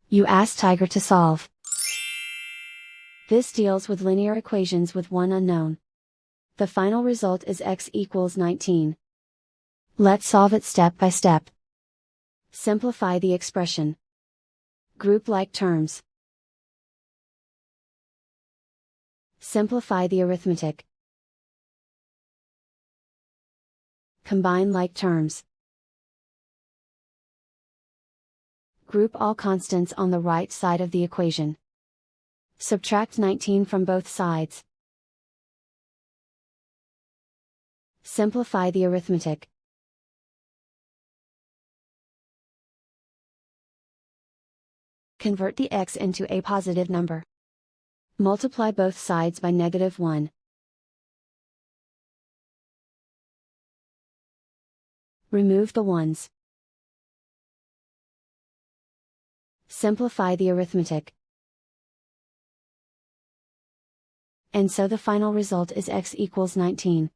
You ask Tiger to solve. This deals with linear equations with one unknown. The final result is x equals 19. Let's solve it step by step. Simplify the expression. Group like terms. Simplify the arithmetic. Combine like terms. Group all constants on the right side of the equation. Subtract 19 from both sides. Simplify the arithmetic. Convert the x into a positive number. Multiply both sides by -1. Remove the ones. Simplify the arithmetic. And so the final result is x equals 19.